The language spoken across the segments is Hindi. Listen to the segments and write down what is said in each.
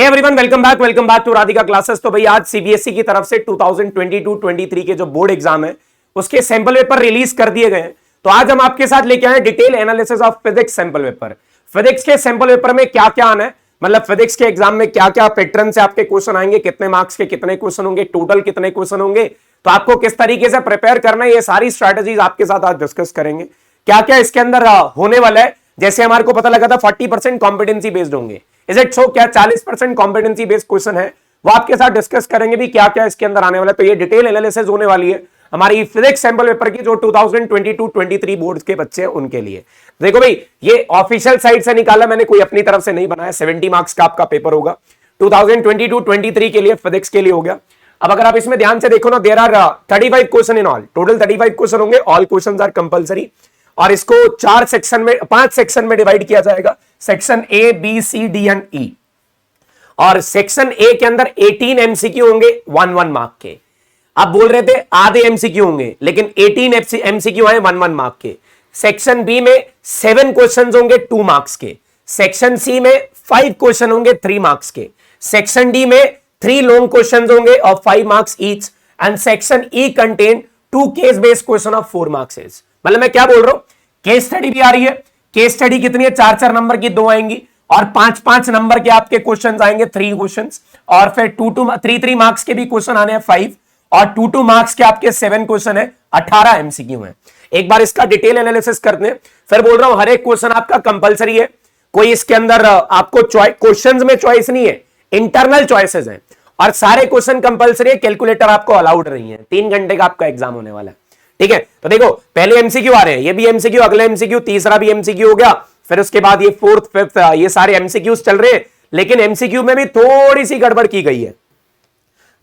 Hey everyone, welcome back to Radhika classes. तो भाई आज सीबीएसई की तरफ से 2022-23 के जो बोर्ड एग्जाम है उसके सैंपल पेपर रिलीज कर दिए गए हैं। तो आज हम आपके साथ लेके आए detail analysis of physics sample paper. Physics के सैंपल पेपर में क्या क्या आना है, मतलब फिजिक्स के एग्जाम में क्या क्या पैटर्न से आपके क्वेश्चन आएंगे, कितने मार्क्स के कितने क्वेश्चन होंगे, टोटल कितने क्वेश्चन होंगे, तो आपको किस तरीके से प्रिपेयर करना है, ये सारी स्ट्रैटेजीज आपके साथ आज डिस्कस करेंगे। क्या क्या इसके अंदर होने वाला है। जैसे हमारे को पता लगा था 40% कॉम्पिटेंसी बेस्ड होंगे, इज इट सो? क्या 40% कॉम्पिटेंसी बेस्ड क्वेश्चन है, वो आपके साथ डिस्कस करेंगे भी क्या क्या इसके अंदर आने वाला है। तो ये डिटेल एनालिसिस होने वाली है हमारी फिजिक्स सैंपल पेपर की जो 2022-23 बोर्ड्स के बच्चे हैं उनके लिए। देखो भाई, ये ऑफिशियल साइट से निकाला मैंने, कोई अपनी तरफ से नहीं बनाया। 70 मार्क्स का आपका पेपर होगा 2022-23 के लिए, फिजिक्स के लिए हो गया। अब अगर आप इसमें ध्यान से देखो ना, there are 35 question in all, total 35 question होंगे। ऑल क्वेश्चन आर कंपलसरी और इसको 5 सेक्शन में डिवाइड किया जाएगा। Section A, B, C, D and E. और सेक्शन ए के अंदर 18 एमसीक्यू होंगे 1 मार्क के। आप बोल रहे थे आधे एमसीक्यू होंगे, लेकिन 18 एमसीक्यू आए 1 मार्क के। सेक्शन बी में 7 क्वेश्चन होंगे 2 मार्क्स के। सेक्शन सी में 5 क्वेश्चन होंगे 3 मार्क्स के। सेक्शन डी में 3 लॉन्ग क्वेश्चन होंगे of 5 marks each. And section E contain 2 case based question of 4 marks. मतलब मैं क्या बोल रहा हूं, केस स्टडी भी आ रही है। केस स्टडी कितनी है? 4-4 नंबर की 2 आएंगी और 5-5 नंबर के आपके क्वेश्चंस आएंगे 3 क्वेश्चंस। और फिर 3 मार्क्स के भी क्वेश्चन आने हैं 5 और 2 मार्क्स के आपके 7 क्वेश्चन है, 18 एमसीक्यू है। एक बार इसका डिटेल एनालिसिस करते हैं। फिर बोल रहा हूं हर एक क्वेश्चन आपका कंपलसरी है, कोई इसके अंदर आपको क्वेश्चंस में चॉइस नहीं है, इंटरनल चॉइसेस हैं और सारे क्वेश्चन कंपलसरी है। कैलकुलेटर आपको अलाउड नहीं है। 3 घंटे का आपका एग्जाम होने वाला है, ठीक है। तो देखो पहले एमसीक्यू आ रहे हैं, ये भी एमसीक्यू, अगले एमसीक्यू, तीसरा भी एमसीक्यू हो गया। फिर उसके बाद ये 4th 5th ये सारे एमसीक्यूज चल रहे हैं। लेकिन एमसीक्यू में भी थोड़ी सी गड़बड़ की गई है।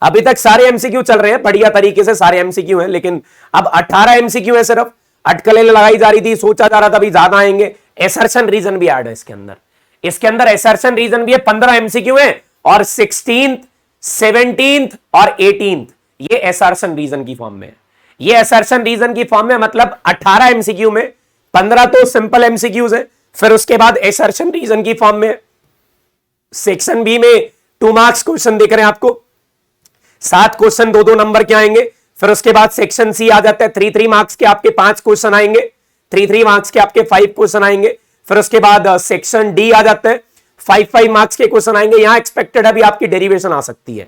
अभी तक सारे एमसीक्यू चल रहे हैं बढ़िया तरीके से, सारे एमसीक्यू हैं, लेकिन अब 18 एमसीक्यू है। सिर्फ अटकलें लगाई जा रही थी, सोचा जा रहा था अभी ज्यादा आएंगे। एसर्शन रीजन भी ऐड है इसके अंदर। इसके अंदर एसर्शन रीजन भी है। 15 एमसीक्यू है और 16th, 17th और 18th ये एसर्शन रीजन की फॉर्म में है। ये असर्शन रीजन की फॉर्म में, मतलब 18 एमसीक्यू में 15 तो सिंपल एमसीक्यूज है। फिर उसके बाद असर्शन रीजन की फॉर्म में सेक्शन बी में 2 मार्क्स क्वेश्चन दिख रहे हैं आपको, 7 क्वेश्चन 2-2 नंबर के आएंगे। फिर उसके बाद सेक्शन सी आ जाता है, 3-3 मार्क्स के आपके 5 क्वेश्चन आएंगे, 3-3 मार्क्स के आपके 5 क्वेश्चन आएंगे। फिर उसके बाद सेक्शन डी आ जाता है, 5-5 मार्क्स के क्वेश्चन आएंगे। यहां एक्सपेक्टेड है भी आपकी डेरिवेशन आ सकती है,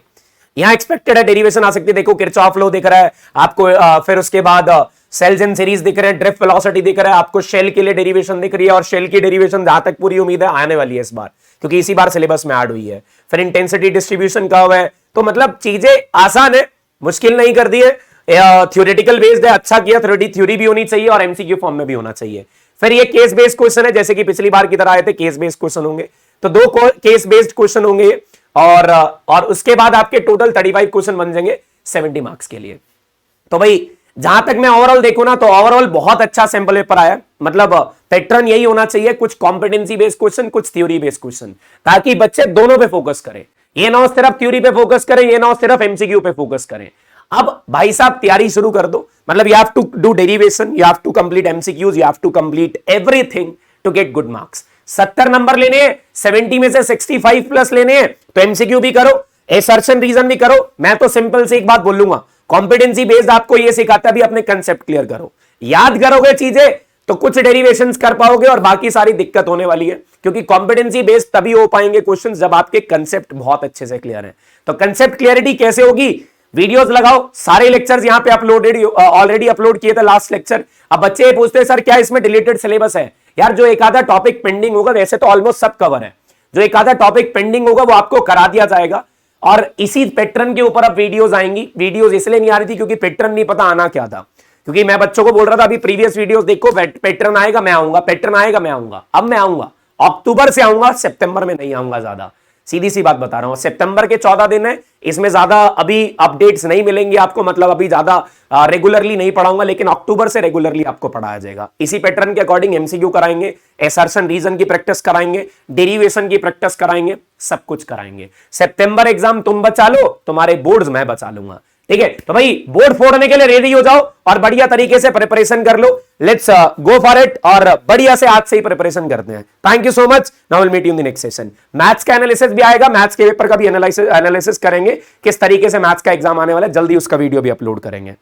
यहां एक्सपेक्टेड है डेरिवेशन आ सकती है। देखो किरचॉफ लॉ दिख रहा है आपको, फिर उसके बाद सेल्स इन सीरीज दिख रहे हैं, ड्रिफ्ट वेलोसिटी दिख रहा है आपको, शेल के लिए डेरिवेशन दिख रही है। और शेल की डेरिवेशन जहां तक पूरी उम्मीद है आने वाली है इस बार, क्योंकि इसी बार सिलेबस में ऐड हुई है। फिर इंटेंसिटी डिस्ट्रीब्यूशन कर्व है। तो मतलब चीजें आसान है, मुश्किल नहीं कर दी है। थ्योरेटिकल बेस्ड है, अच्छा किया। थ्योरी भी होनी चाहिए और एमसीक्यू फॉर्म में भी होना चाहिए। फिर ये केस बेस्ड क्वेश्चन है, जैसे कि पिछली बार की तरह आए थे, केस बेस्ड क्वेश्चन होंगे। तो 2 केस बेस्ड क्वेश्चन होंगे और उसके बाद आपके टोटल 35 क्वेश्चन बन जाएंगे 70 मार्क्स के लिए। तो भाई जहां तक मैं ओवरऑल देखूं ना, तो ओवरऑल बहुत अच्छा सैंपल पेपर आया। मतलब पैटर्न यही होना चाहिए, कुछ कॉम्पिटेंसी बेस्ड क्वेश्चन, कुछ थ्योरी बेस्ड क्वेश्चन, ताकि बच्चे दोनों पे फोकस करें। ये ना हो सिर्फ थ्योरी पे फोकस करें, ये ना हो सिर्फ एमसीक्यू पे फोकस करें। अब भाई साहब तैयारी शुरू कर दो। मतलब you have to do derivation, you have to complete MCQs, you have to complete everything to get good marks. 70 number लेने हैं, 70 में से 65 प्लस लेने हैं, तो एमसीक्यू भी करो, असर्शन रीजन भी करो। मैं तो सिंपल से एक बात बोलूंगा, कॉम्पिटेंसी बेस्ड आपको यह सिखाता है भी अपने कंसेप्ट क्लियर करो। याद करोगे चीजें तो कुछ डेरिवेशंस कर पाओगे और बाकी सारी दिक्कत होने वाली है, क्योंकि कॉम्पिटेंसी बेस्ड तभी हो पाएंगे क्वेश्चंस जब आपके कंसेप्ट बहुत अच्छे से क्लियर है। तो कंसेप्ट क्लियरिटी कैसे होगी? वीडियोस लगाओ, सारे लेक्चर्स यहां पे अपलोडेड, ऑलरेडी अपलोड किए थे लास्ट लेक्चर। अब बच्चे ये पूछते हैं सर क्या इसमें डिलीटेड सिलेबस है? यार जो एक आधा टॉपिक पेंडिंग होगा, वैसे तो ऑलमोस्ट सब कवर है, जो एक आधा टॉपिक पेंडिंग होगा वो आपको करा दिया जाएगा। और इसी पैटर्न के ऊपर अब वीडियोस आएंगी। वीडियोस इसलिए नहीं आ रही थी क्योंकि पैटर्न नहीं पता आना क्या था, क्योंकि मैं बच्चों को बोल रहा था अभी प्रीवियस वीडियोस देखो, पैटर्न आएगा मैं आऊंगा, पैटर्न आएगा मैं आऊंगा। अब मैं आऊंगा, अक्टूबर से आऊंगा, सितंबर में नहीं आऊंगा। ज्यादा सीधी सी बात बता रहा हूं, सितंबर के 14 दिन है, इसमें ज्यादा अभी अपडेट्स नहीं मिलेंगे आपको। मतलब अभी ज्यादा रेगुलरली नहीं पढ़ाऊंगा, लेकिन अक्टूबर से रेगुलरली आपको पढ़ाया जाएगा। इसी पैटर्न के अकॉर्डिंग एमसीक्यू कराएंगे, असर्शन रीजन की प्रैक्टिस कराएंगे, डेरिवेशन की प्रैक्टिस कराएंगे, सब कुछ कराएंगे। सितंबर एग्जाम तुम बचा लो, तुम्हारे बोर्ड्स मैं बचा लूंगा। ठीक है, तो भाई बोर्ड फोड़ने के लिए रेडी हो जाओ और बढ़िया तरीके से प्रिपरेशन कर लो। लेट्स गो फॉर इट और बढ़िया से आज से ही प्रिपरेशन करते हैं। Thank you so much, now will meet you in the next session. Maths का एनालिसिस भी आएगा, मैथ्स के पेपर का भी एनालिसिस करेंगे, किस तरीके से मैथ्स का एग्जाम आने वाला है, जल्दी उसका वीडियो भी अपलोड करेंगे।